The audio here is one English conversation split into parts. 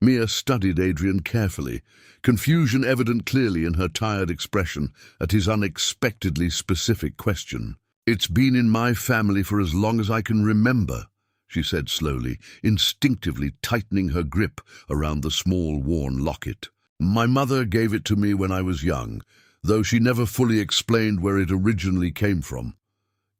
Mia studied Adrian carefully, confusion evident clearly in her tired expression at his unexpectedly specific question. "It's been in my family for as long as I can remember," she said slowly, instinctively tightening her grip around the small, worn locket. "My mother gave it to me when I was young, though she never fully explained where it originally came from."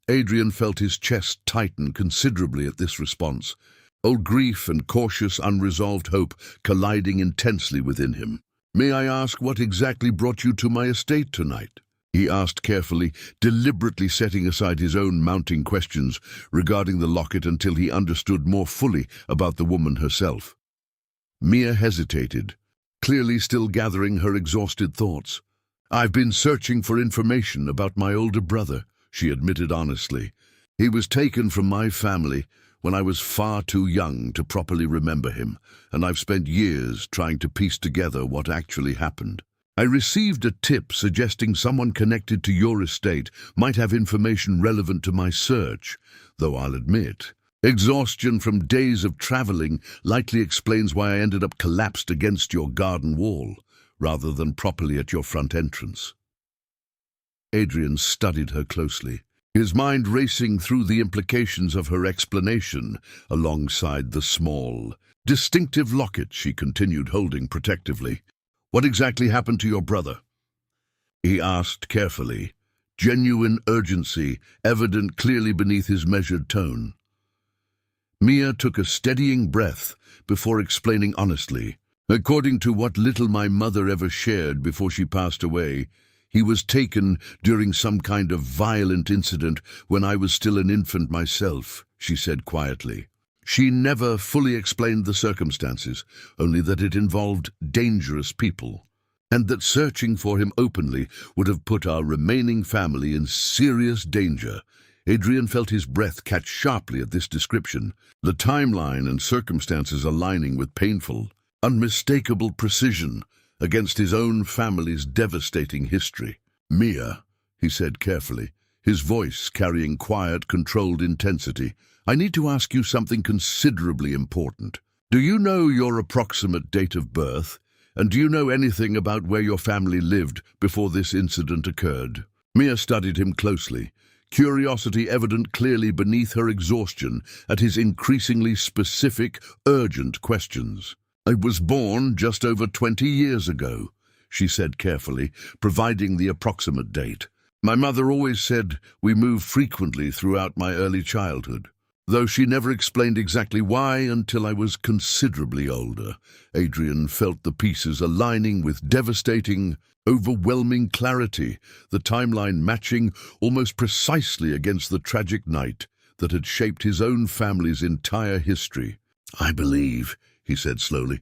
Adrian felt his chest tighten considerably at this response, old grief and cautious, unresolved hope colliding intensely within him. "May I ask what exactly brought you to my estate tonight?" he asked carefully, deliberately setting aside his own mounting questions regarding the locket until he understood more fully about the woman herself. Mia hesitated, clearly still gathering her exhausted thoughts. "I've been searching for information about my older brother," she admitted honestly. "He was taken from my family when I was far too young to properly remember him, and I've spent years trying to piece together what actually happened. I received a tip suggesting someone connected to your estate might have information relevant to my search, though I'll admit, exhaustion from days of traveling likely explains why I ended up collapsed against your garden wall, rather than properly at your front entrance." Adrian studied her closely, his mind racing through the implications of her explanation alongside the small, distinctive locket she continued holding protectively. "What exactly happened to your brother?" he asked carefully, genuine urgency evident clearly beneath his measured tone. Mia took a steadying breath before explaining honestly. "According to what little my mother ever shared before she passed away, he was taken during some kind of violent incident when I was still an infant myself," she said quietly. She never fully explained the circumstances, only that it involved dangerous people, and that searching for him openly would have put our remaining family in serious danger. Adrian felt his breath catch sharply at this description, the timeline and circumstances aligning with painful, unmistakable precision against his own family's devastating history. "Mia," he said carefully, his voice carrying quiet, controlled intensity, "I need to ask you something considerably important. Do you know your approximate date of birth? And do you know anything about where your family lived before this incident occurred?" Mia studied him closely, curiosity evident clearly beneath her exhaustion at his increasingly specific, urgent questions. "I was born just over 20 years ago," she said carefully, providing the approximate date. "My mother always said we moved frequently throughout my early childhood, though she never explained exactly why until I was considerably older." Adrian felt the pieces aligning with devastating, overwhelming clarity, the timeline matching almost precisely against the tragic night that had shaped his own family's entire history. "I believe," he said slowly,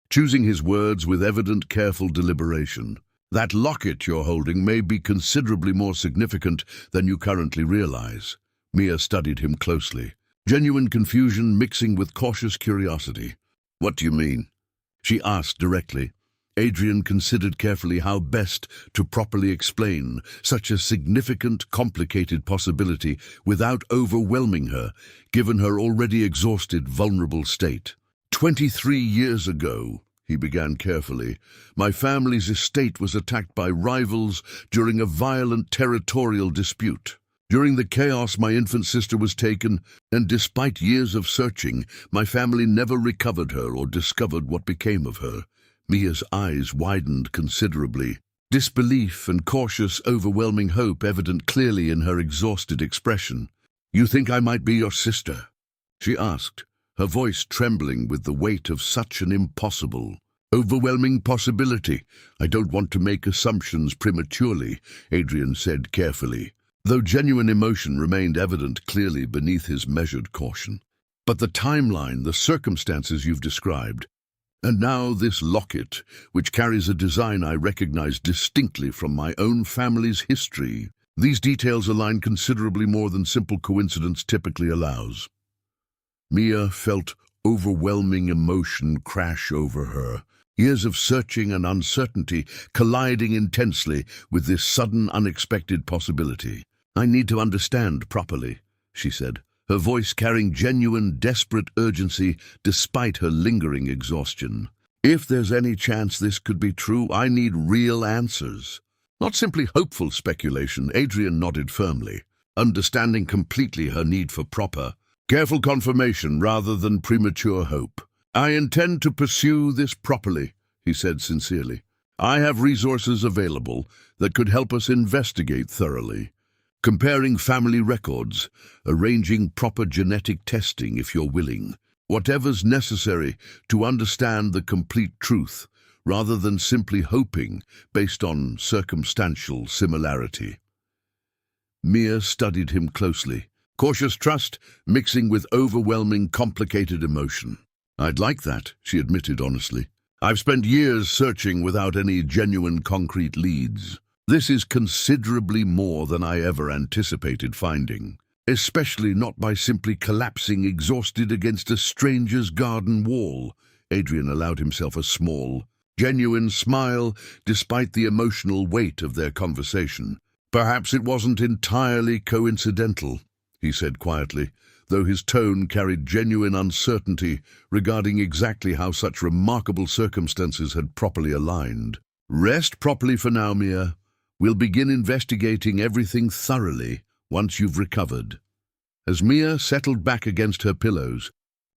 choosing his words with evident careful deliberation, "that locket you're holding may be considerably more significant than you currently realize." Mia studied him closely, genuine confusion mixing with cautious curiosity. "What do you mean?" she asked directly. Adrian considered carefully how best to properly explain such a significant, complicated possibility without overwhelming her, given her already exhausted, vulnerable state. 23 years ago," he began carefully, "my family's estate was attacked by rivals during a violent territorial dispute. During the chaos, my infant sister was taken, and despite years of searching, my family never recovered her or discovered what became of her." Mia's eyes widened considerably, disbelief and cautious, overwhelming hope evident clearly in her exhausted expression. "You think I might be your sister?" she asked, her voice trembling with the weight of such an impossible, overwhelming possibility. "I don't want to make assumptions prematurely," Adrian said carefully, though genuine emotion remained evident clearly beneath his measured caution. "But the timeline, the circumstances you've described, and now this locket, which carries a design I recognize distinctly from my own family's history, these details align considerably more than simple coincidence typically allows." Mia felt overwhelming emotion crash over her, years of searching and uncertainty colliding intensely with this sudden, unexpected possibility. "I need to understand properly," she said, her voice carrying genuine, desperate urgency despite her lingering exhaustion. If there's any chance this could be true, I need real answers. Not simply hopeful speculation. Adrian nodded firmly, understanding completely her need for proper, careful confirmation rather than premature hope. I intend to pursue this properly, he said sincerely. I have resources available that could help us investigate thoroughly. Comparing family records, arranging proper genetic testing if you're willing. Whatever's necessary to understand the complete truth, rather than simply hoping based on circumstantial similarity. Mia studied him closely, cautious trust mixing with overwhelming, complicated emotion. I'd like that, she admitted honestly. I've spent years searching without any genuine concrete leads. This is considerably more than I ever anticipated finding, especially not by simply collapsing exhausted against a stranger's garden wall. Adrian allowed himself a small, genuine smile despite the emotional weight of their conversation. Perhaps it wasn't entirely coincidental, he said quietly, though his tone carried genuine uncertainty regarding exactly how such remarkable circumstances had properly aligned. Rest properly for now, Mia. We'll begin investigating everything thoroughly once you've recovered. As Mia settled back against her pillows,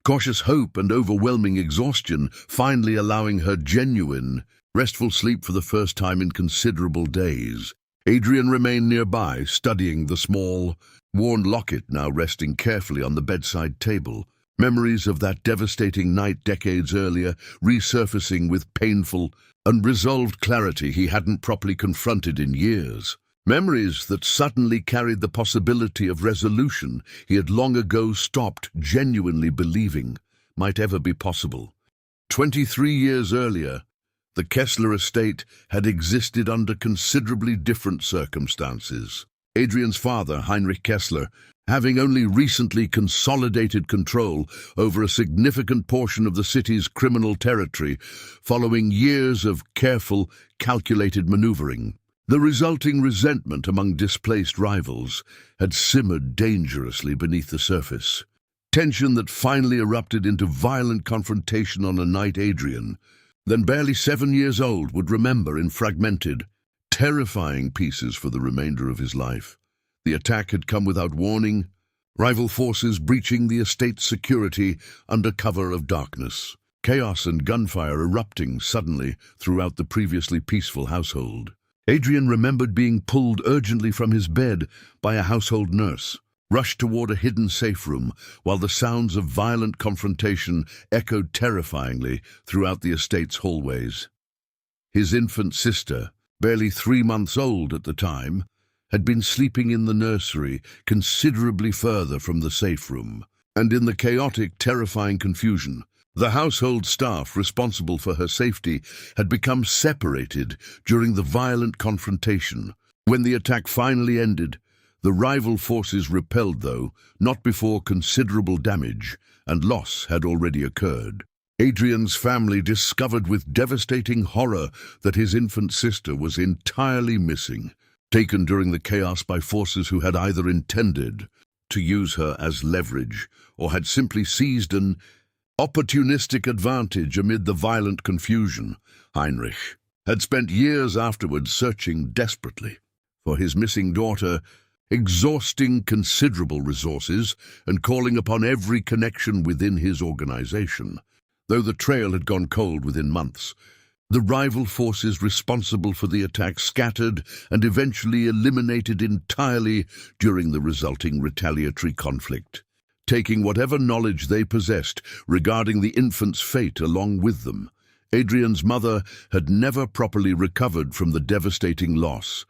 cautious hope and overwhelming exhaustion finally allowing her genuine, restful sleep for the first time in considerable days, Adrian remained nearby, studying the small, worn locket now resting carefully on the bedside table. Memories of that devastating night decades earlier resurfacing with painful, unresolved clarity he hadn't properly confronted in years. Memories that suddenly carried the possibility of resolution he had long ago stopped genuinely believing might ever be possible. 23 years earlier, the Kessler estate had existed under considerably different circumstances. Adrian's father, Heinrich Kessler, having only recently consolidated control over a significant portion of the city's criminal territory following years of careful, calculated maneuvering. The resulting resentment among displaced rivals had simmered dangerously beneath the surface. Tension that finally erupted into violent confrontation on a night Adrian, then barely 7 years old, would remember in fragmented, terrifying pieces for the remainder of his life. The attack had come without warning, rival forces breaching the estate's security under cover of darkness. Chaos and gunfire erupting suddenly throughout the previously peaceful household. Adrian remembered being pulled urgently from his bed by a household nurse, rushed toward a hidden safe room, while the sounds of violent confrontation echoed terrifyingly throughout the estate's hallways. His infant sister, barely 3 months old at the time, had been sleeping in the nursery considerably further from the safe room, and in the chaotic, terrifying confusion, the household staff responsible for her safety had become separated during the violent confrontation. When the attack finally ended, the rival forces repelled, though not before considerable damage and loss had already occurred. Adrian's family discovered with devastating horror that his infant sister was entirely missing, taken during the chaos by forces who had either intended to use her as leverage or had simply seized an opportunistic advantage amid the violent confusion. Heinrich had spent years afterwards searching desperately for his missing daughter, exhausting considerable resources and calling upon every connection within his organization. Though the trail had gone cold within months, the rival forces responsible for the attack scattered and eventually eliminated entirely during the resulting retaliatory conflict, taking whatever knowledge they possessed regarding the infant's fate along with them. Adrian's mother had never properly recovered from the devastating loss,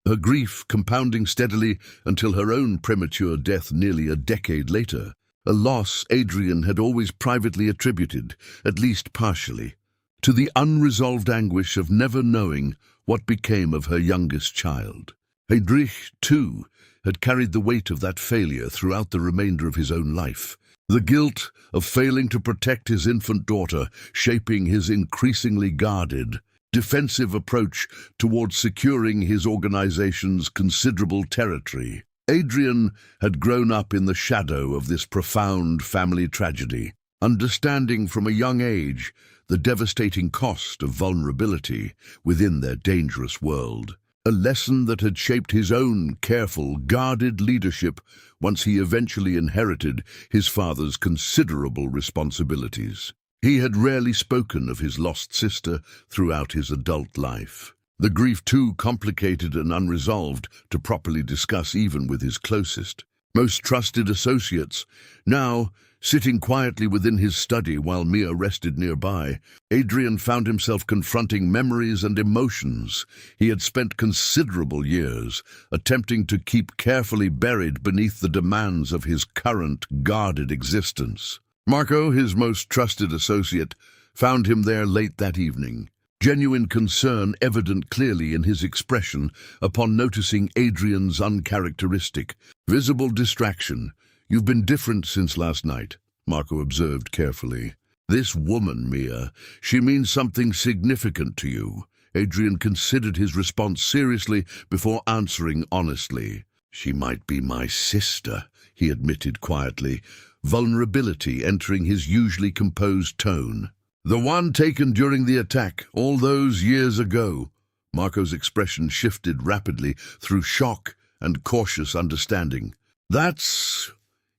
her grief compounding steadily until her own premature death nearly a decade later, a loss Adrian had always privately attributed, at least partially, to the unresolved anguish of never knowing what became of her youngest child. Heinrich, too, had carried the weight of that failure throughout the remainder of his own life, the guilt of failing to protect his infant daughter shaping his increasingly guarded, defensive approach towards securing his organization's considerable territory. Adrian had grown up in the shadow of this profound family tragedy, understanding from a young age the devastating cost of vulnerability within their dangerous world. A lesson that had shaped his own careful, guarded leadership once he eventually inherited his father's considerable responsibilities. He had rarely spoken of his lost sister throughout his adult life. The grief too complicated and unresolved to properly discuss even with his closest, most trusted associates. Now, sitting quietly within his study while Mia rested nearby, Adrian found himself confronting memories and emotions he had spent considerable years attempting to keep carefully buried beneath the demands of his current guarded existence. Marco, his most trusted associate, found him there late that evening, genuine concern evident clearly in his expression upon noticing Adrian's uncharacteristic, visible distraction. "You've been different since last night," Marco observed carefully. "This woman, Mia, she means something significant to you." Adrian considered his response seriously before answering honestly. "She might be my sister," he admitted quietly, vulnerability entering his usually composed tone. "The one taken during the attack, all those years ago." Marco's expression shifted rapidly through shock and cautious understanding. "That's—"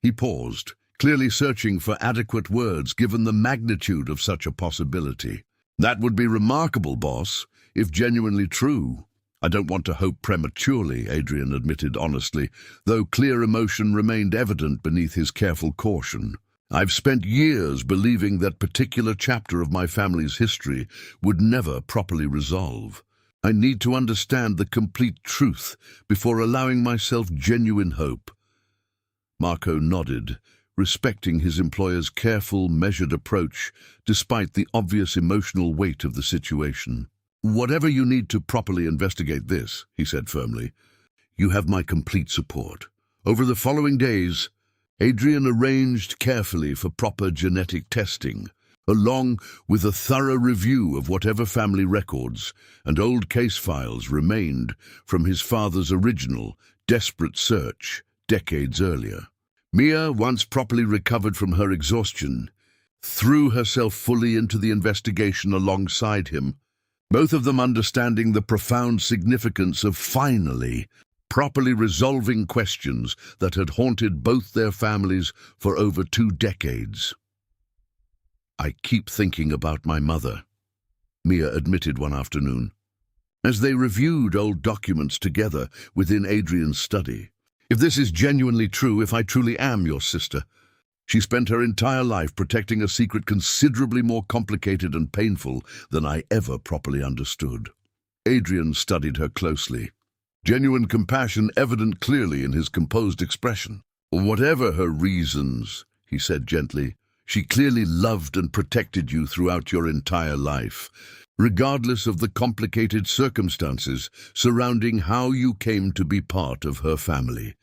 He paused, clearly searching for adequate words given the magnitude of such a possibility. "That would be remarkable, boss, if genuinely true." "I don't want to hope prematurely," Adrian admitted honestly, though clear emotion remained evident beneath his careful caution. "I've spent years believing that particular chapter of my family's history would never properly resolve. I need to understand the complete truth before allowing myself genuine hope." Marco nodded, respecting his employer's careful, measured approach despite the obvious emotional weight of the situation. "Whatever you need to properly investigate this," he said firmly, "you have my complete support." Over the following days, Adrian arranged carefully for proper genetic testing, along with a thorough review of whatever family records and old case files remained from his father's original, desperate search decades earlier. Mia, once properly recovered from her exhaustion, threw herself fully into the investigation alongside him, both of them understanding the profound significance of finally properly resolving questions that had haunted both their families for over 2 decades. "I keep thinking about my mother," Mia admitted one afternoon, as they reviewed old documents together within Adrian's study. "If this is genuinely true, if I truly am your sister, she spent her entire life protecting a secret considerably more complicated and painful than I ever properly understood." Adrian studied her closely, genuine compassion evident clearly in his composed expression. "Whatever her reasons," he said gently, "she clearly loved and protected you throughout your entire life, regardless of the complicated circumstances surrounding how you came to be part of her family."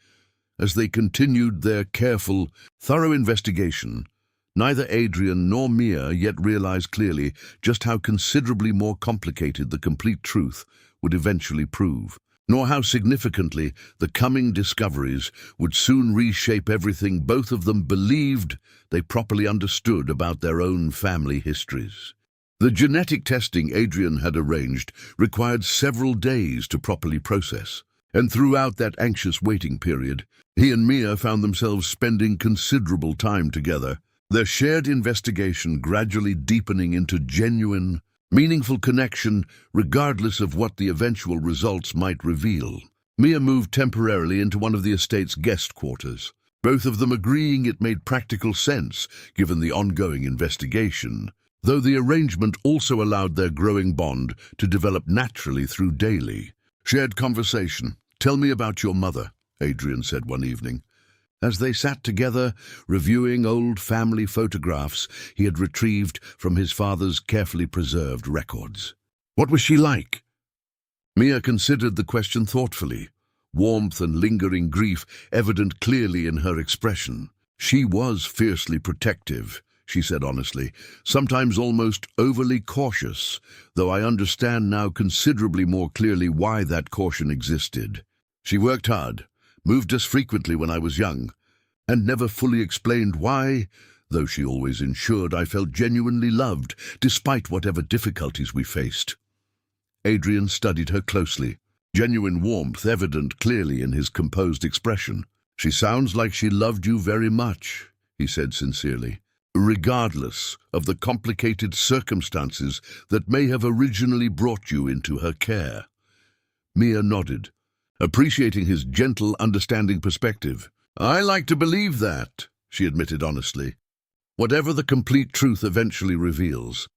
As they continued their careful, thorough investigation, neither Adrian nor Mia yet realized clearly just how considerably more complicated the complete truth would eventually prove, nor how significantly the coming discoveries would soon reshape everything both of them believed they properly understood about their own family histories. The genetic testing Adrian had arranged required several days to properly process, and throughout that anxious waiting period, he and Mia found themselves spending considerable time together, their shared investigation gradually deepening into genuine, meaningful connection regardless of what the eventual results might reveal. Mia moved temporarily into one of the estate's guest quarters, both of them agreeing it made practical sense given the ongoing investigation, though the arrangement also allowed their growing bond to develop naturally through daily, shared conversation. "Tell me about your mother," Adrian said one evening, as they sat together reviewing old family photographs he had retrieved from his father's carefully preserved records. "What was she like?" Mia considered the question thoughtfully, warmth and lingering grief evident clearly in her expression. "She was fiercely protective," she said honestly, "sometimes almost overly cautious, though I understand now considerably more clearly why that caution existed. She worked hard, moved us frequently when I was young, and never fully explained why though she always ensured I felt genuinely loved, despite whatever difficulties we faced. Adrian studied her closely, genuine warmth evident clearly in his composed expression. "She sounds like she loved you very much," he said sincerely, "regardless of the complicated circumstances that may have originally brought you into her care." Mia nodded, appreciating his gentle, understanding perspective. "I like to believe that," she admitted honestly. "Whatever the complete truth eventually reveals,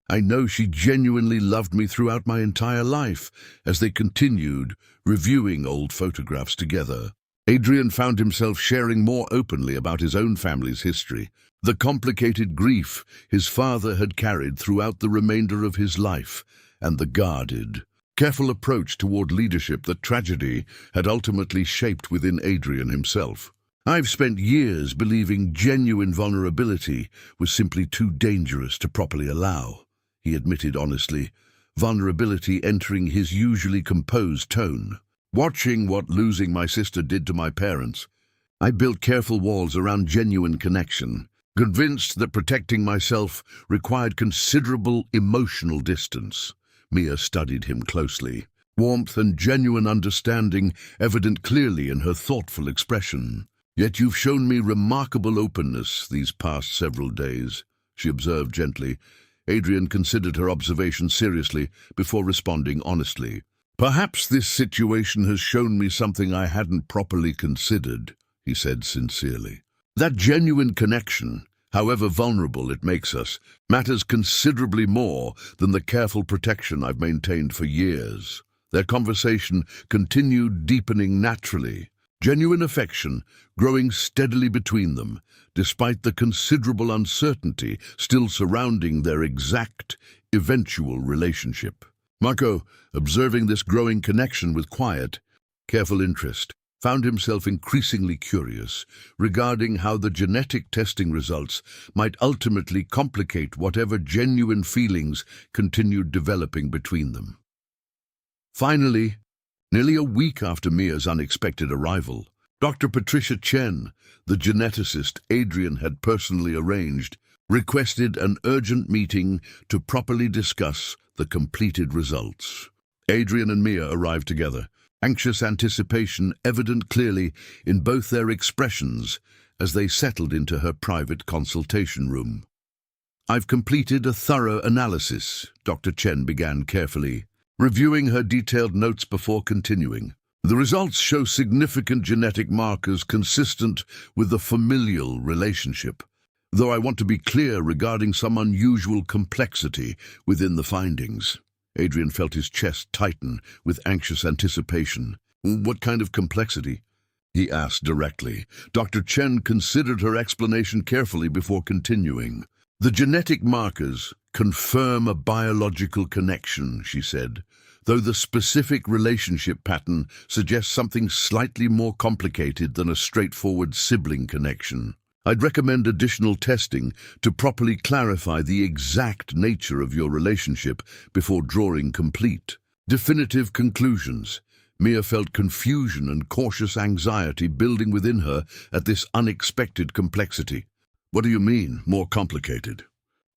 I know she genuinely loved me throughout my entire life." As they continued, reviewing old photographs together, Adrian found himself sharing more openly about his own family's history, the complicated grief his father had carried throughout the remainder of his life, and the guarded, careful approach toward leadership that tragedy had ultimately shaped within Adrian himself. "I've spent years believing genuine vulnerability was simply too dangerous to properly allow," he admitted honestly, vulnerability entering his usually composed tone. "Watching what losing my sister did to my parents, I built careful walls around genuine connection, convinced that protecting myself required considerable emotional distance." Mia studied him closely, warmth and genuine understanding evident clearly in her thoughtful expression. "Yet you've shown me remarkable openness these past several days," she observed gently. Adrian considered her observation seriously before responding honestly. "Perhaps this situation has shown me something I hadn't properly considered," he said sincerely. "That genuine connection, however vulnerable it makes us, matters considerably more than the careful protection I've maintained for years." Their conversation continued, deepening naturally, genuine affection growing steadily between them, despite the considerable uncertainty still surrounding their exact, eventual relationship. Marco, observing this growing connection with quiet, careful interest, found himself increasingly curious regarding how the genetic testing results might ultimately complicate whatever genuine feelings continued developing between them. Finally, nearly a week after Mia's unexpected arrival, Dr. Patricia Chen, the geneticist Adrian had personally arranged, requested an urgent meeting to properly discuss the completed results. Adrian and Mia arrived together, anxious anticipation evident clearly in both their expressions as they settled into her private consultation room. "I've completed a thorough analysis," Dr. Chen began carefully, reviewing her detailed notes before continuing. "The results show significant genetic markers consistent with the familial relationship, though I want to be clear regarding some unusual complexity within the findings." Adrian felt his chest tighten with anxious anticipation. "What kind of complexity?" he asked directly. Dr. Chen considered her explanation carefully before continuing. "The genetic markers confirm a biological connection," she said, "though the specific relationship pattern suggests something slightly more complicated than a straightforward sibling connection. I'd recommend additional testing to properly clarify the exact nature of your relationship before drawing complete, definitive conclusions." Mia felt confusion and cautious anxiety building within her at this unexpected complexity. "What do you mean, more complicated?"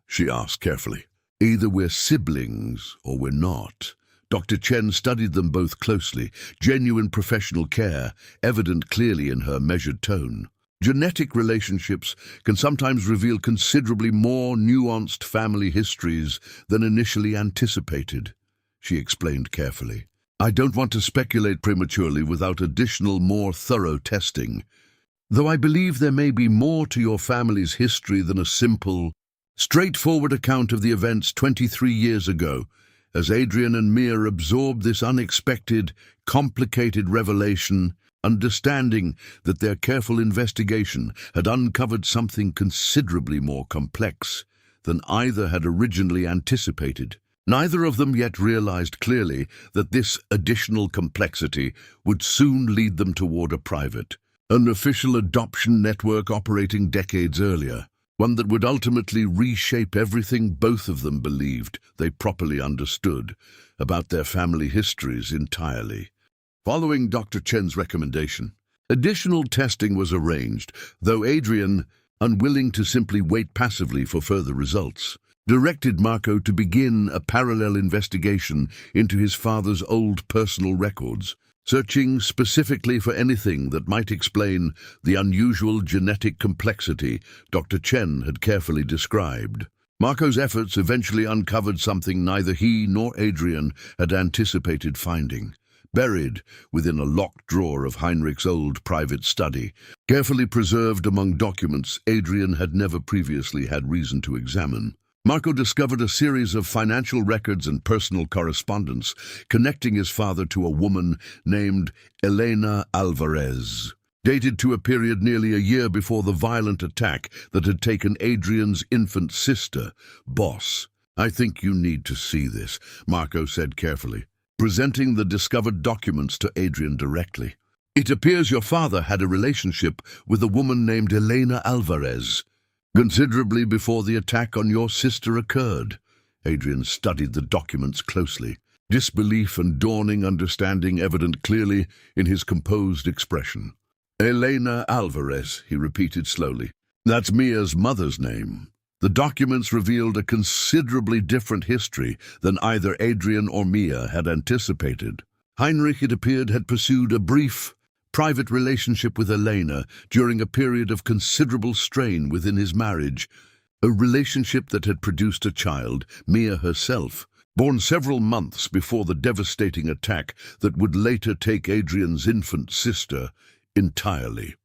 she asked carefully. "Either we're siblings or we're not." Dr. Chen studied them both closely, genuine professional care evident clearly in her measured tone. "Genetic relationships can sometimes reveal considerably more nuanced family histories than initially anticipated," she explained carefully. "I don't want to speculate prematurely without additional, more thorough testing, though I believe there may be more to your family's history than a simple, straightforward account of the events 23 years ago." As Adrian and Mia absorbed this unexpected, complicated revelation, understanding that their careful investigation had uncovered something considerably more complex than either had originally anticipated. Neither of them yet realized clearly that this additional complexity would soon lead them toward a private, unofficial adoption network operating decades earlier, one that would ultimately reshape everything both of them believed they properly understood about their family histories entirely. Following Dr. Chen's recommendation, additional testing was arranged, though Adrian, unwilling to simply wait passively for further results, directed Marco to begin a parallel investigation into his father's old personal records, searching specifically for anything that might explain the unusual genetic complexity Dr. Chen had carefully described. Marco's efforts eventually uncovered something neither he nor Adrian had anticipated finding. Buried within a locked drawer of Heinrich's old private study, carefully preserved among documents Adrian had never previously had reason to examine, Marco discovered a series of financial records and personal correspondence connecting his father to a woman named Elena Alvarez, dated to a period nearly a year before the violent attack that had taken Adrian's infant sister, Boss. "I think you need to see this," Marco said carefully, presenting the discovered documents to Adrian directly. "It appears your father had a relationship with a woman named Elena Alvarez, considerably before the attack on your sister occurred." Adrian studied the documents closely, disbelief and dawning understanding evident clearly in his composed expression. "Elena Alvarez," he repeated slowly. "That's Mia's mother's name." The documents revealed a considerably different history than either Adrian or Mia had anticipated. Heinrich, it appeared, had pursued a brief, private relationship with Elena during a period of considerable strain within his marriage, a relationship that had produced a child, Mia herself, born several months before the devastating attack that would later take Adrian's infant sister entirely.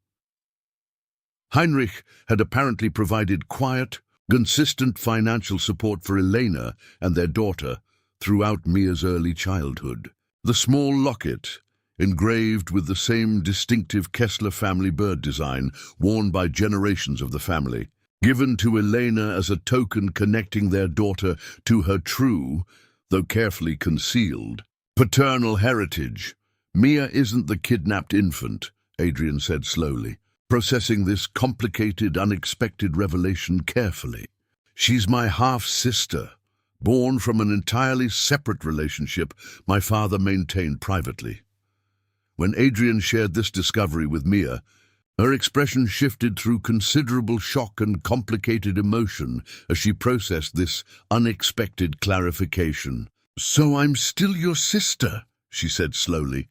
Heinrich had apparently provided quiet, consistent financial support for Elena and their daughter throughout Mia's early childhood. The small locket, engraved with the same distinctive Kessler family bird design worn by generations of the family, given to Elena as a token connecting their daughter to her true, though carefully concealed, paternal heritage. "Mia isn't the kidnapped infant," Adrian said slowly, processing this complicated, unexpected revelation carefully. "She's my half-sister, born from an entirely separate relationship my father maintained privately." When Adrian shared this discovery with Mia, her expression shifted through considerable shock and complicated emotion as she processed this unexpected clarification. "So I'm still your sister," she said slowly,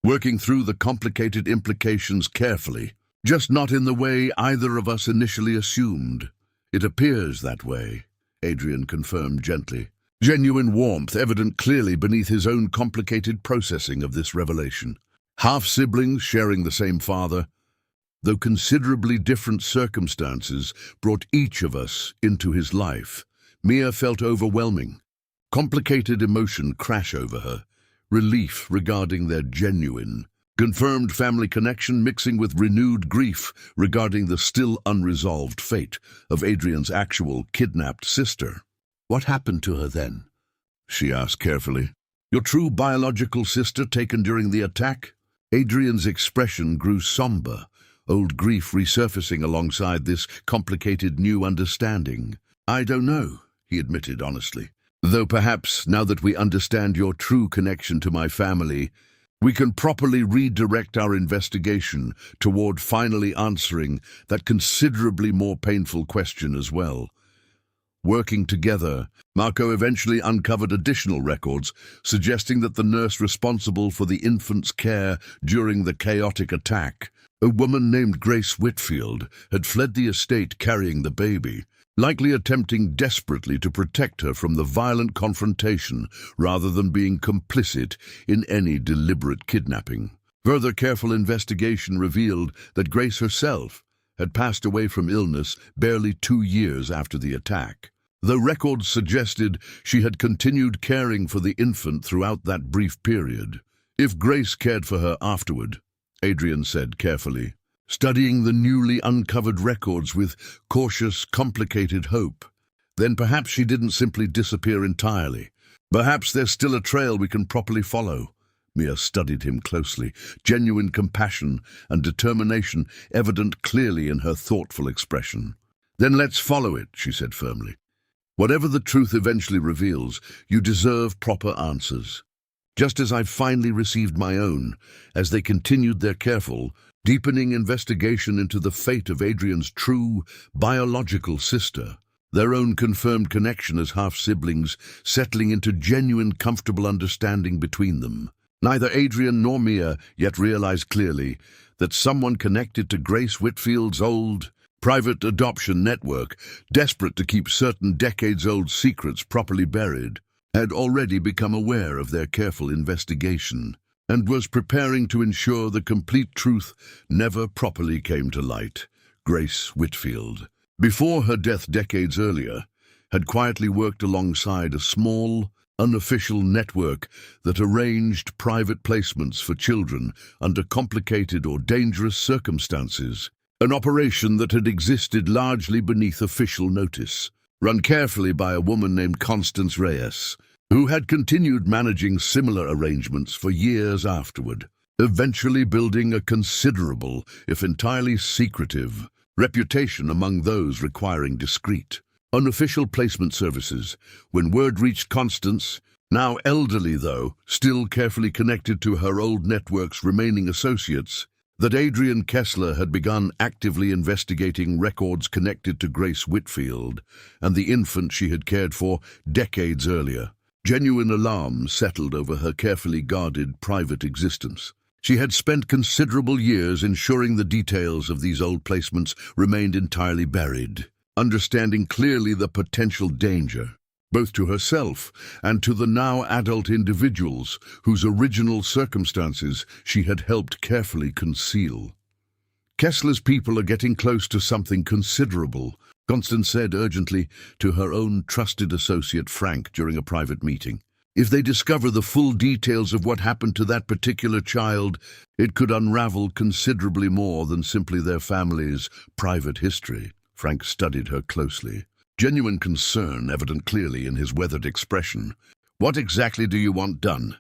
working through the complicated implications carefully. "Just not in the way either of us initially assumed." "It appears that way," Adrian confirmed gently, genuine warmth evident clearly beneath his own complicated processing of this revelation. Half-siblings sharing the same father, though considerably different circumstances brought each of us into his life. Mia felt overwhelming, complicated emotion crash over her, relief regarding their genuine, confirmed family connection mixing with renewed grief regarding the still unresolved fate of Adrian's actual kidnapped sister. "What happened to her then?" she asked carefully. "Your true biological sister taken during the attack?" Adrian's expression grew somber, old grief resurfacing alongside this complicated new understanding. "I don't know," he admitted honestly. "Though perhaps, now that we understand your true connection to my family, we can properly redirect our investigation toward finally answering that considerably more painful question as well." Working together, Marco eventually uncovered additional records suggesting that the nurse responsible for the infant's care during the chaotic attack, a woman named Grace Whitfield, had fled the estate carrying the baby, likely attempting desperately to protect her from the violent confrontation rather than being complicit in any deliberate kidnapping. Further careful investigation revealed that Grace herself had passed away from illness barely 2 years after the attack, though records suggested she had continued caring for the infant throughout that brief period. "If Grace cared for her afterward," Adrian said carefully, studying the newly uncovered records with cautious, complicated hope, "then perhaps she didn't simply disappear entirely. Perhaps there's still a trail we can properly follow." Mia studied him closely, genuine compassion and determination evident clearly in her thoughtful expression. "Then let's follow it," she said firmly. "Whatever the truth eventually reveals, you deserve proper answers. Just as I've finally received my own," as they continued their careful, deepening investigation into the fate of Adrian's true biological sister. Their own confirmed connection as half-siblings settling into genuine, comfortable understanding between them. Neither Adrian nor Mia yet realized clearly that someone connected to Grace Whitfield's old private adoption network, desperate to keep certain decades-old secrets properly buried, had already become aware of their careful investigation and was preparing to ensure the complete truth never properly came to light. Grace Whitfield, before her death decades earlier, had quietly worked alongside a small, unofficial network that arranged private placements for children under complicated or dangerous circumstances, an operation that had existed largely beneath official notice, run carefully by a woman named Constance Reyes, who had continued managing similar arrangements for years afterward, eventually building a considerable, if entirely secretive, reputation among those requiring discreet, unofficial placement services. When word reached Constance, now elderly though, still carefully connected to her old network's remaining associates, that Adrian Kessler had begun actively investigating records connected to Grace Whitfield and the infant she had cared for decades earlier. Genuine alarm settled over her carefully guarded private existence. She had spent considerable years ensuring the details of these old placements remained entirely buried, understanding clearly the potential danger, both to herself and to the now adult individuals whose original circumstances she had helped carefully conceal. Kessler's people are getting close to something considerable, Constance said urgently to her own trusted associate Frank during a private meeting. If they discover the full details of what happened to that particular child, it could unravel considerably more than simply their family's private history. Frank studied her closely, genuine concern evident clearly in his weathered expression. "What exactly do you want done?"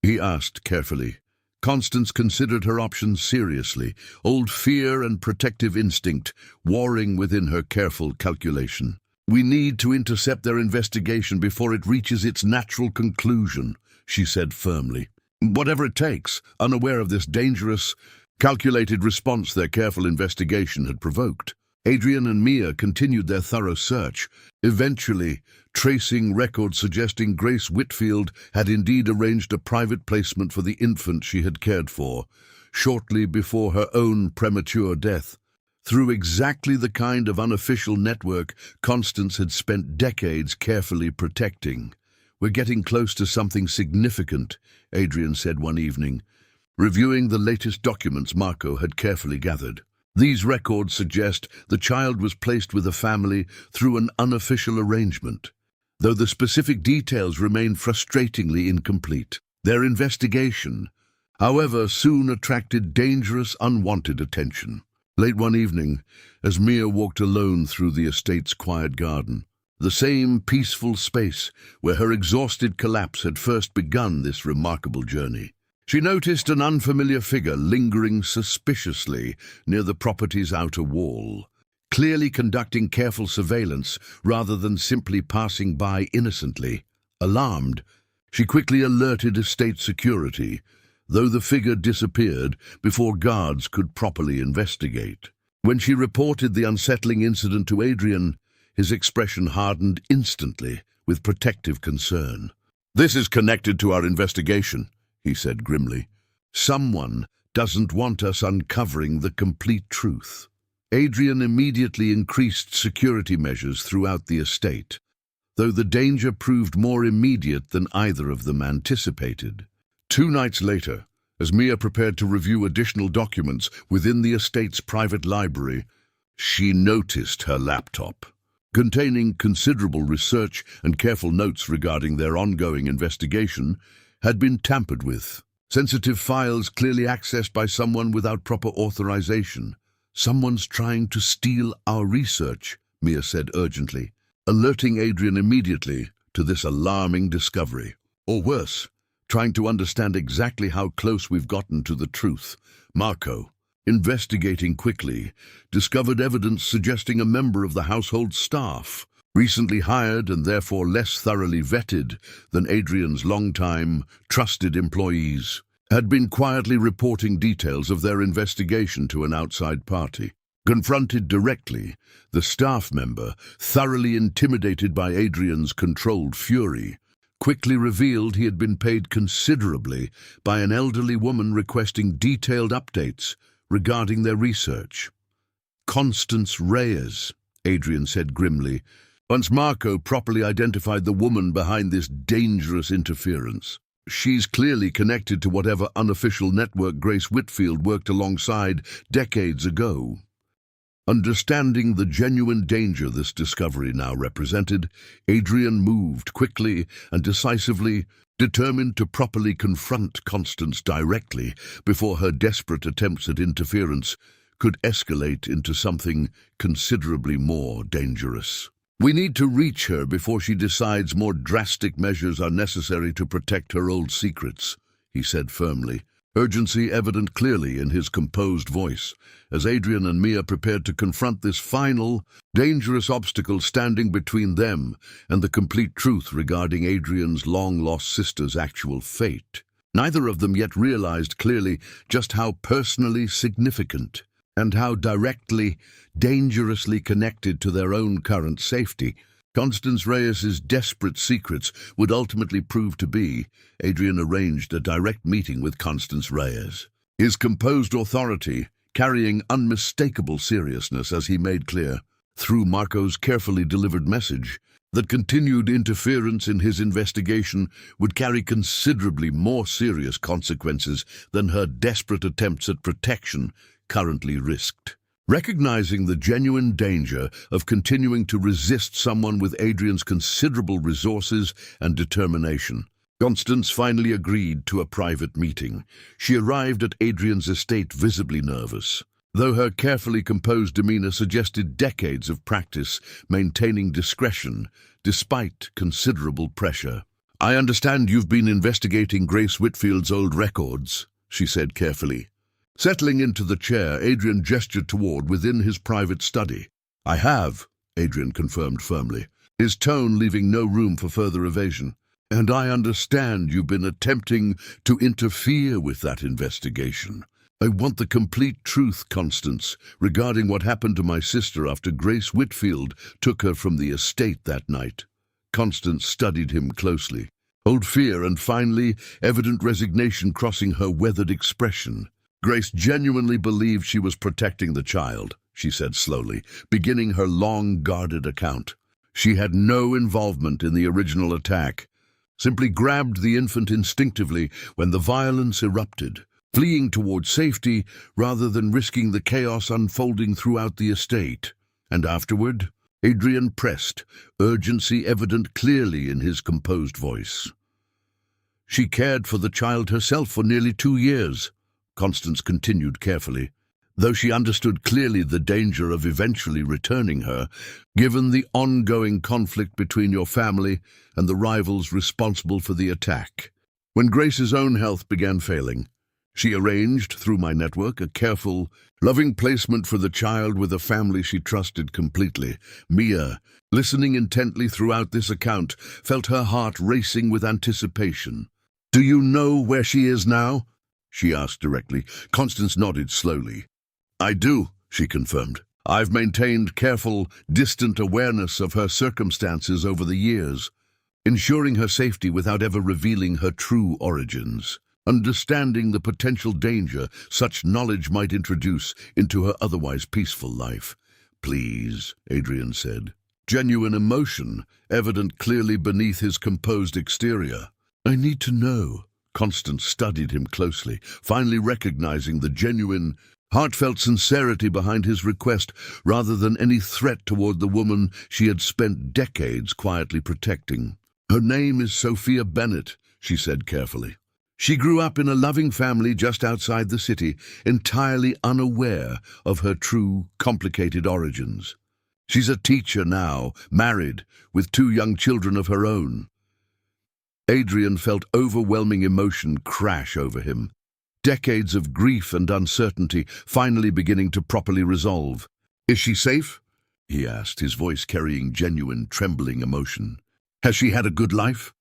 he asked carefully. Constance considered her options seriously, old fear and protective instinct warring within her careful calculation. "We need to intercept their investigation before it reaches its natural conclusion," she said firmly. "Whatever it takes," unaware of this dangerous, calculated response their careful investigation had provoked. Adrian and Mia continued their thorough search, eventually tracing records suggesting Grace Whitfield had indeed arranged a private placement for the infant she had cared for, shortly before her own premature death. Through exactly the kind of unofficial network Constance had spent decades carefully protecting. "We're getting close to something significant," Adrian said one evening, reviewing the latest documents Marco had carefully gathered. "These records suggest the child was placed with a family through an unofficial arrangement, though the specific details remain frustratingly incomplete. Their investigation, however, soon attracted dangerous, unwanted attention." Late one evening, as Mia walked alone through the estate's quiet garden, the same peaceful space where her exhausted collapse had first begun this remarkable journey, she noticed an unfamiliar figure lingering suspiciously near the property's outer wall, clearly conducting careful surveillance rather than simply passing by innocently. Alarmed, she quickly alerted estate security, though the figure disappeared before guards could properly investigate. When she reported the unsettling incident to Adrian, his expression hardened instantly with protective concern. "This is connected to our investigation," he said grimly. "Someone doesn't want us uncovering the complete truth." Adrian immediately increased security measures throughout the estate, though the danger proved more immediate than either of them anticipated. 2 nights later, as Mia prepared to review additional documents within the estate's private library, she noticed her laptop, containing considerable research and careful notes regarding their ongoing investigation, had been tampered with. Sensitive files clearly accessed by someone without proper authorization. "Someone's trying to steal our research," Mia said urgently, alerting Adrian immediately to this alarming discovery. "Or worse, trying to understand exactly how close we've gotten to the truth." Marco, investigating quickly, discovered evidence suggesting a member of the household staff, recently hired and therefore less thoroughly vetted than Adrian's longtime trusted employees, had been quietly reporting details of their investigation to an outside party. Confronted directly, the staff member, thoroughly intimidated by Adrian's controlled fury, quickly revealed he had been paid considerably by an elderly woman requesting detailed updates regarding their research. "Constance Reyes," Adrian said grimly, once Marco properly identified the woman behind this dangerous interference. "She's clearly connected to whatever unofficial network Grace Whitfield worked alongside decades ago." Understanding the genuine danger this discovery now represented, Adrian moved quickly and decisively, determined to properly confront Constance directly before her desperate attempts at interference could escalate into something considerably more dangerous. "We need to reach her before she decides more drastic measures are necessary to protect her old secrets," he said firmly, urgency evident clearly in his composed voice, as Adrian and Mia prepared to confront this final, dangerous obstacle standing between them and the complete truth regarding Adrian's long-lost sister's actual fate. Neither of them yet realized clearly just how personally significant and how directly, dangerously connected to their own current safety Constance Reyes's desperate secrets would ultimately prove to be. Adrian arranged a direct meeting with Constance Reyes, his composed authority carrying unmistakable seriousness as he made clear, through Marco's carefully delivered message, that continued interference in his investigation would carry considerably more serious consequences than her desperate attempts at protection currently risked. Recognizing the genuine danger of continuing to resist someone with Adrian's considerable resources and determination, Constance finally agreed to a private meeting. She arrived at Adrian's estate visibly nervous, though her carefully composed demeanor suggested decades of practice maintaining discretion despite considerable pressure. "I understand you've been investigating Grace Whitfield's old records," she said carefully. Settling into the chair, Adrian gestured toward within his private study. "I have," Adrian confirmed firmly, his tone leaving no room for further evasion. "And I understand you've been attempting to interfere with that investigation. I want the complete truth, Constance, regarding what happened to my sister after Grace Whitfield took her from the estate that night." Constance studied him closely, old fear and finally evident resignation crossing her weathered expression. "Grace genuinely believed she was protecting the child," she said slowly, beginning her long, guarded account. "She had no involvement in the original attack, simply grabbed the infant instinctively when the violence erupted, fleeing toward safety rather than risking the chaos unfolding throughout the estate. And afterward," Adrian pressed, urgency evident clearly in his composed voice, "she cared for the child herself for nearly 2 years. Constance continued carefully, though she understood clearly the danger of eventually returning her, given the ongoing conflict between your family and the rivals responsible for the attack. When Grace's own health began failing, she arranged, through my network, a careful, loving placement for the child with a family she trusted completely. Mia, listening intently throughout this account, felt her heart racing with anticipation. "Do you know where she is now?" she asked directly. Constance nodded slowly. "I do," she confirmed. "I've maintained careful, distant awareness of her circumstances over the years, ensuring her safety without ever revealing her true origins, understanding the potential danger such knowledge might introduce into her otherwise peaceful life." "Please," Adrian said, genuine emotion evident clearly beneath his composed exterior. "I need to know." Constance studied him closely, finally recognizing the genuine, heartfelt sincerity behind his request rather than any threat toward the woman she had spent decades quietly protecting. "Her name is Sophia Bennett," she said carefully. "She grew up in a loving family just outside the city, entirely unaware of her true, complicated origins. She's a teacher now, married, with 2 young children of her own." Adrian felt overwhelming emotion crash over him, decades of grief and uncertainty finally beginning to properly resolve. "Is she safe?" he asked, his voice carrying genuine, trembling emotion. "Has she had a good life?"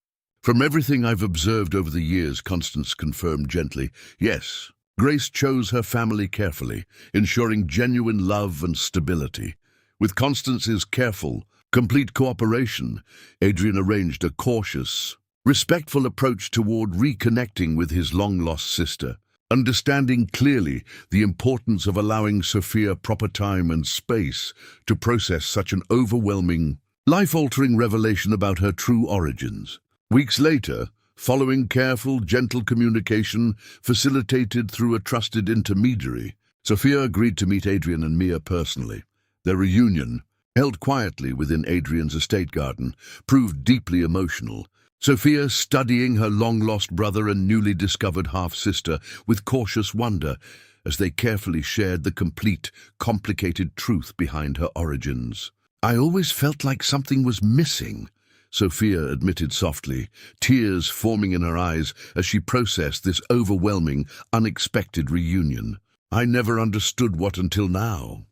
From everything I've observed over the years, Constance confirmed gently, yes, Grace chose her family carefully, ensuring genuine love and stability. With Constance's careful, complete cooperation, Adrian arranged a cautious, respectful approach toward reconnecting with his long-lost sister, understanding clearly the importance of allowing Sophia proper time and space to process such an overwhelming, life-altering revelation about her true origins. Weeks later, following careful, gentle communication facilitated through a trusted intermediary, Sophia agreed to meet Adrian and Mia personally. Their reunion, held quietly within Adrian's estate garden, proved deeply emotional. Sophia studying her long-lost brother and newly discovered half-sister with cautious wonder as they carefully shared the complete, complicated truth behind her origins. "I always felt like something was missing," Sophia admitted softly, tears forming in her eyes as she processed this overwhelming, unexpected reunion. "I never understood what until now."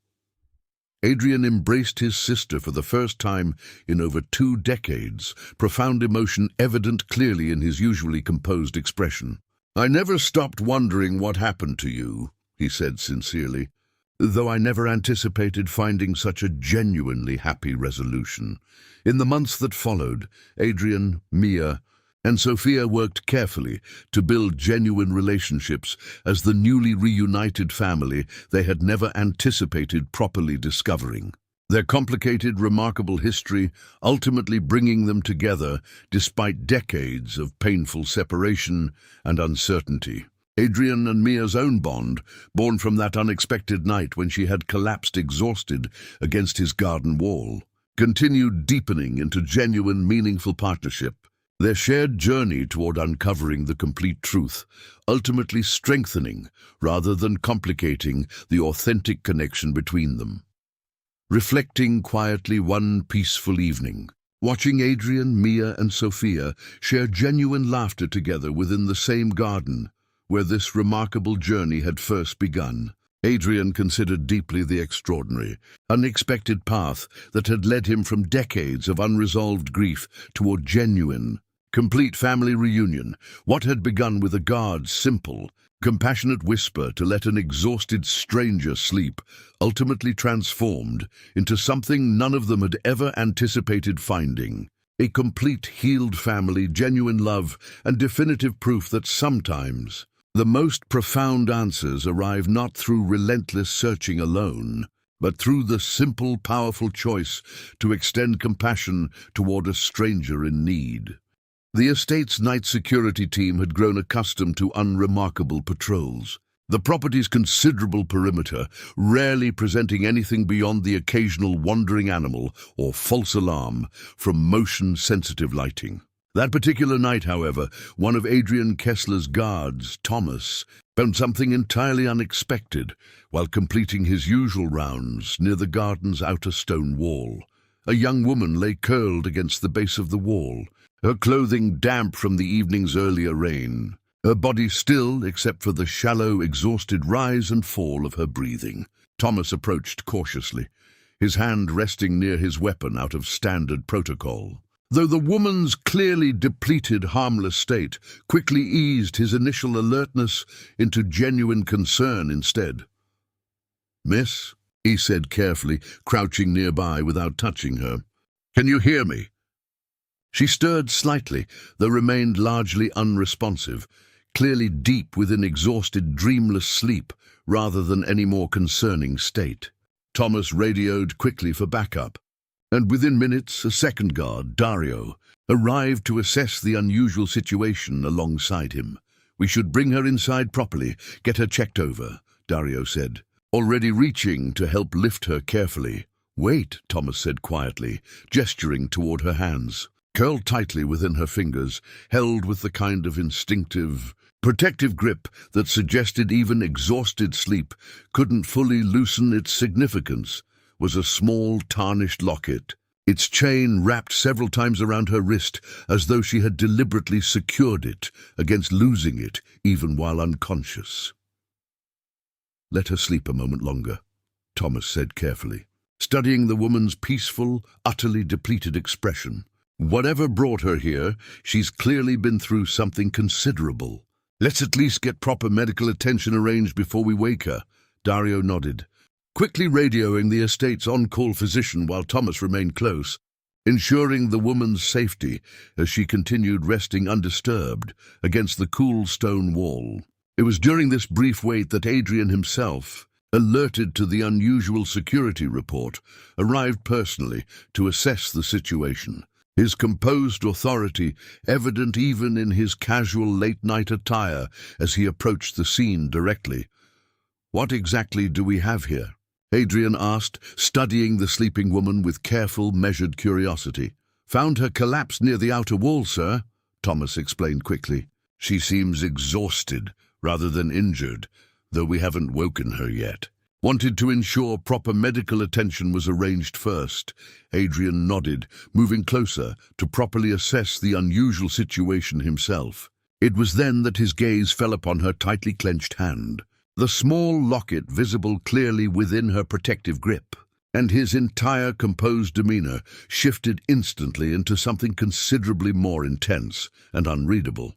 Adrian embraced his sister for the first time in over 2 decades, profound emotion evident clearly in his usually composed expression. "I never stopped wondering what happened to you," he said sincerely, "though I never anticipated finding such a genuinely happy resolution." In the months that followed, Adrian, Mia, and Sophia worked carefully to build genuine relationships as the newly reunited family they had never anticipated properly discovering. Their complicated, remarkable history ultimately bringing them together despite decades of painful separation and uncertainty. Adrian and Mia's own bond, born from that unexpected night when she had collapsed exhausted against his garden wall, continued deepening into genuine, meaningful partnership. Their shared journey toward uncovering the complete truth, ultimately strengthening rather than complicating the authentic connection between them. Reflecting quietly one peaceful evening, watching Adrian, Mia, and Sophia share genuine laughter together within the same garden where this remarkable journey had first begun, Adrian considered deeply the extraordinary, unexpected path that had led him from decades of unresolved grief toward genuine, complete family reunion. What had begun with a guard's simple, compassionate whisper to let an exhausted stranger sleep, ultimately transformed into something none of them had ever anticipated finding. A complete, healed family, genuine love, and definitive proof that sometimes the most profound answers arrive not through relentless searching alone, but through the simple, powerful choice to extend compassion toward a stranger in need. The estate's night security team had grown accustomed to unremarkable patrols. The property's considerable perimeter rarely presenting anything beyond the occasional wandering animal or false alarm from motion-sensitive lighting. That particular night, however, one of Adrian Kessler's guards, Thomas, found something entirely unexpected while completing his usual rounds near the garden's outer stone wall. A young woman lay curled against the base of the wall, her clothing damp from the evening's earlier rain, her body still except for the shallow, exhausted rise and fall of her breathing. Thomas approached cautiously, his hand resting near his weapon out of standard protocol. Though the woman's clearly depleted, harmless state quickly eased his initial alertness into genuine concern instead. "Miss," he said carefully, crouching nearby without touching her, "can you hear me?" She stirred slightly, though remained largely unresponsive, clearly deep within exhausted, dreamless sleep rather than any more concerning state. Thomas radioed quickly for backup, and within minutes a second guard, Dario, arrived to assess the unusual situation alongside him. "We should bring her inside properly, get her checked over," Dario said, already reaching to help lift her carefully. "Wait," Thomas said quietly, gesturing toward her hands, curled tightly within her fingers, held with the kind of instinctive, protective grip that suggested even exhausted sleep couldn't fully loosen its significance, was a small, tarnished locket, its chain wrapped several times around her wrist as though she had deliberately secured it against losing it even while unconscious. "Let her sleep a moment longer," Thomas said carefully, studying the woman's peaceful, utterly depleted expression. Whatever brought her here, she's clearly been through something considerable. Let's at least get proper medical attention arranged before we wake her. Dario nodded, quickly radioing the estate's on-call physician while Thomas remained close, ensuring the woman's safety as she continued resting undisturbed against the cool stone wall. It was during this brief wait that Adrian himself, alerted to the unusual security report, arrived personally to assess the situation. His composed authority evident even in his casual late-night attire as he approached the scene directly. "What exactly do we have here?" Adrian asked, studying the sleeping woman with careful, measured curiosity. "Found her collapsed near the outer wall, sir," Thomas explained quickly. "She seems exhausted rather than injured, though we haven't woken her yet." Wanted to ensure proper medical attention was arranged first. Adrian nodded, moving closer to properly assess the unusual situation himself. It was then that his gaze fell upon her tightly clenched hand, the small locket visible clearly within her protective grip, and his entire composed demeanor shifted instantly into something considerably more intense and unreadable.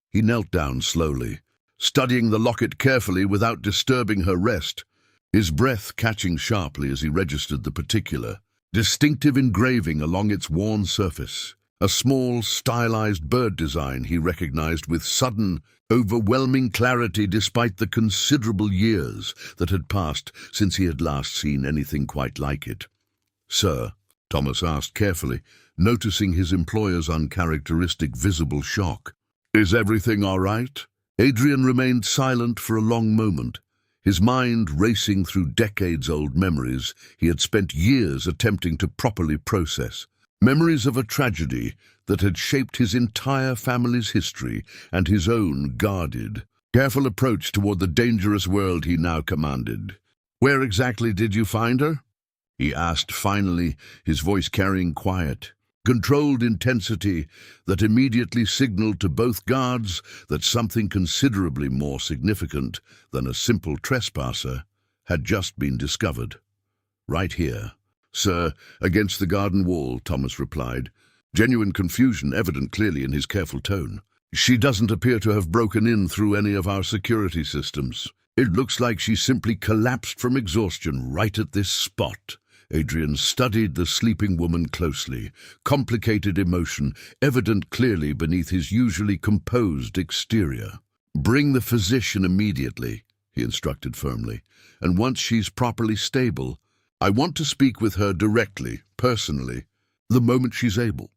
He knelt down slowly, studying the locket carefully without disturbing her rest, his breath catching sharply as he registered the particular, distinctive engraving along its worn surface. A small, stylized bird design he recognized with sudden, overwhelming clarity despite the considerable years that had passed since he had last seen anything quite like it. "Sir," Thomas asked carefully, noticing his employer's uncharacteristic visible shock. "Is everything all right?" Adrian remained silent for a long moment, his mind racing through decades-old memories he had spent years attempting to properly process. Memories of a tragedy that had shaped his entire family's history and his own guarded, careful approach toward the dangerous world he now commanded. "Where exactly did you find her?" he asked finally, his voice carrying quiet, controlled intensity that immediately signaled to both guards that something considerably more significant than a simple trespasser had just been discovered. "Right here, sir, against the garden wall," Thomas replied, genuine confusion evident clearly in his careful tone. "She doesn't appear to have broken in through any of our security systems. It looks like she simply collapsed from exhaustion right at this spot." Adrian studied the sleeping woman closely, complicated emotion evident clearly beneath his usually composed exterior. "Bring the physician immediately," he instructed firmly, "and once she's properly stable, I want to speak with her directly, personally, the moment she's able."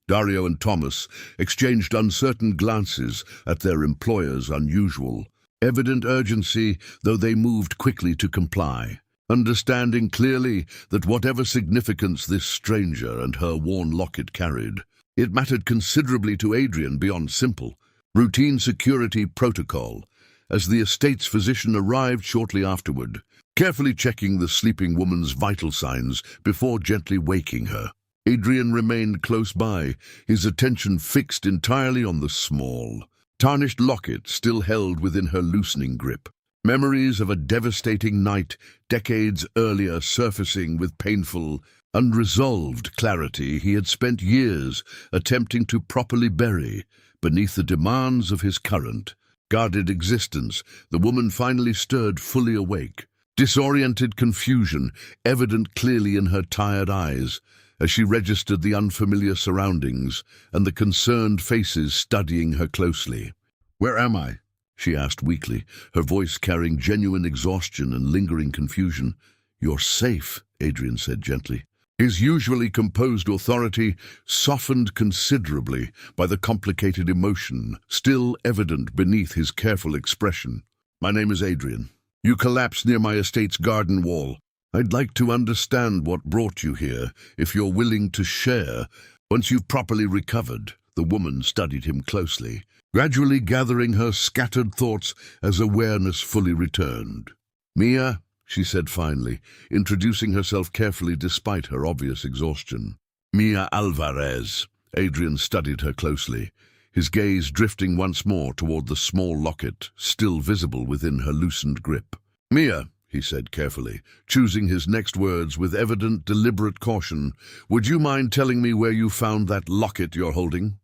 Dario and Thomas exchanged uncertain glances at their employer's unusual, evident urgency, though they moved quickly to comply, understanding clearly that whatever significance this stranger and her worn locket carried, it mattered considerably to Adrian beyond simple, routine security protocol, as the estate's physician arrived shortly afterward, carefully checking the sleeping woman's vital signs before gently waking her. Adrian remained close by, his attention fixed entirely on the small, tarnished locket still held within her loosening grip. Memories of a devastating night decades earlier surfacing with painful, unresolved clarity he had spent years attempting to properly bury beneath the demands of his current, guarded existence. The woman finally stirred fully awake, disoriented confusion evident clearly in her tired eyes as she registered the unfamiliar surroundings and the concerned faces studying her closely. "Where am I?" she asked weakly, her voice carrying genuine exhaustion and lingering confusion. "You're safe," Adrian said gently, his usually composed authority softened considerably by the complicated emotion still evident beneath his careful expression. "My name is Adrian. You collapsed near my estate's garden wall. I'd like to understand what brought you here, if you're willing to share. Once you've properly recovered." The woman studied him closely, gradually gathering her scattered thoughts as awareness fully returned. "Mia," she said finally, introducing herself carefully despite her obvious exhaustion. "Mia Alvarez." Adrian studied her closely, his gaze drifting once more toward the small locket, still visible within her loosened grip. "Mia," he said carefully, choosing his next words with evident deliberate caution. "Would you mind telling me where you found that locket you're holding?"